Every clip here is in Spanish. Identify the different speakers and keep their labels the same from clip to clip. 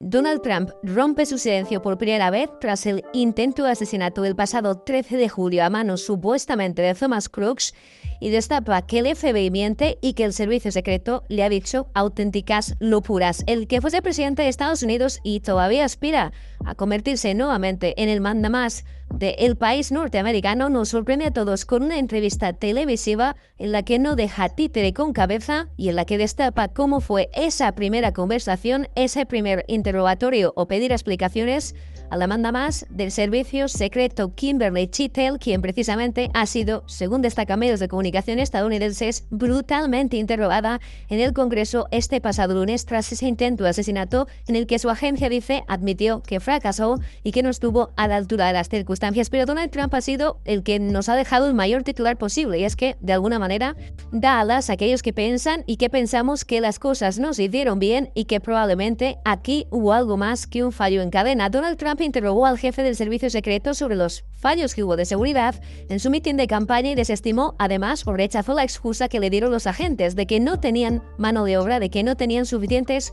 Speaker 1: Donald Trump rompe su silencio por primera vez tras el intento de asesinato del pasado 13 de julio a manos supuestamente de Thomas Crooks y destapa que el FBI miente y que el servicio secreto le ha dicho auténticas locuras. El que fuese presidente de Estados Unidos y todavía aspira a convertirse nuevamente en el mandamás del país norteamericano nos sorprende a todos con una entrevista televisiva en la que no deja títere con cabeza y en la que destapa cómo fue esa primera conversación, ese primer interrogatorio o pedir explicaciones a la mandamás del servicio secreto Kimberly Chittle, quien precisamente ha sido, según destacan medios de comunicación estadounidenses, brutalmente interrogada en el Congreso este pasado lunes tras ese intento de asesinato en el que su agencia dice admitió que fracasó y que no estuvo a la altura de las circunstancias. Pero Donald Trump ha sido el que nos ha dejado el mayor titular posible, y es que, de alguna manera, da alas a aquellos que piensan y que pensamos que las cosas no se hicieron bien y que probablemente aquí hubo algo más que un fallo en cadena. Donald Trump interrogó al jefe del servicio secreto sobre los fallos que hubo de seguridad en su mitin de campaña y desestimó, además, o rechazó la excusa que le dieron los agentes de que no tenían mano de obra, de que no tenían suficientes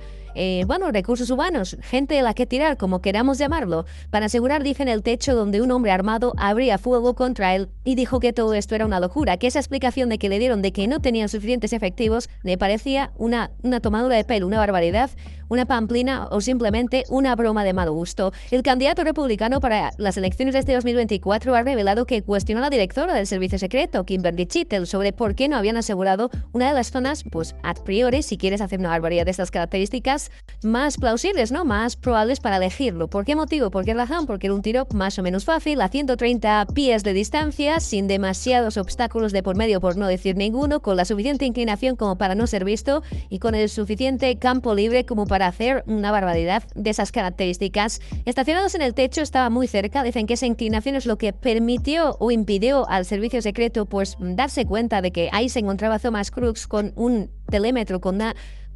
Speaker 1: recursos humanos, gente de la que tirar, como queramos llamarlo, para asegurar, dice, en el techo donde un hombre armado abría fuego contra él, y dijo que todo esto era una locura, que esa explicación de que le dieron de que no tenían suficientes efectivos le parecía una tomadura de pelo, una barbaridad, una pamplina o simplemente una broma de mal gusto. El candidato republicano para las elecciones de este 2024 ha revelado que cuestionó a la directora del servicio secreto, Kimberly Chittle, sobre por qué no habían asegurado una de las zonas, pues a priori, si quieres hacer una barbaridad de estas características, más plausibles, ¿no? Más probables para elegirlo. ¿Por qué motivo? ¿Por qué razón? Porque era un tiro más o menos fácil, a 130 pies de distancia, sin demasiados obstáculos de por medio, por no decir ninguno, con la suficiente inclinación como para no ser visto y con el suficiente campo libre como para hacer una barbaridad de esas características. Estacionados en el techo, estaba muy cerca. Dicen que esa inclinación es lo que permitió o impidió al servicio secreto pues darse cuenta de que ahí se encontraba Thomas Crooks con un telémetro, con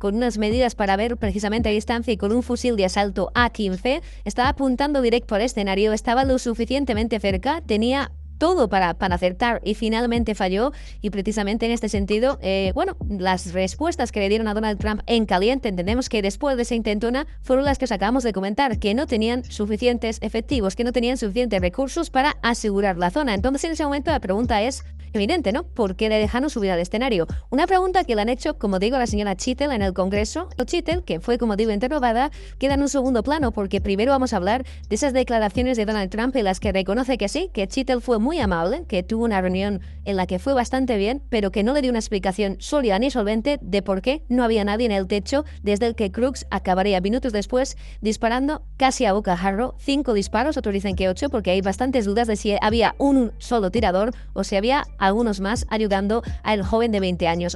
Speaker 1: unas medidas para ver precisamente a distancia y con un fusil de asalto A-15, estaba apuntando directo al escenario, estaba lo suficientemente cerca, tenía todo para acertar y finalmente falló. Y precisamente en este sentido, las respuestas que le dieron a Donald Trump en caliente, entendemos que después de esa intentona fueron las que os acabamos de comentar, que no tenían suficientes efectivos, que no tenían suficientes recursos para asegurar la zona. Entonces en ese momento la pregunta es evidente, ¿no? ¿Por qué le dejaron subir al escenario? Una pregunta que le han hecho, como digo, a la señora Chittle en el Congreso. Chittle, que fue, como digo, interrogada, queda en un segundo plano porque primero vamos a hablar de esas declaraciones de Donald Trump en las que reconoce que sí, que Chittle fue muy amable, que tuvo una reunión en la que fue bastante bien, pero que no le dio una explicación sólida ni solvente de por qué no había nadie en el techo desde el que Crooks acabaría minutos después disparando casi a bocajarro 5 disparos, otros dicen que 8, porque hay bastantes dudas de si había un solo tirador o si había algunos más ayudando al joven de 20 años.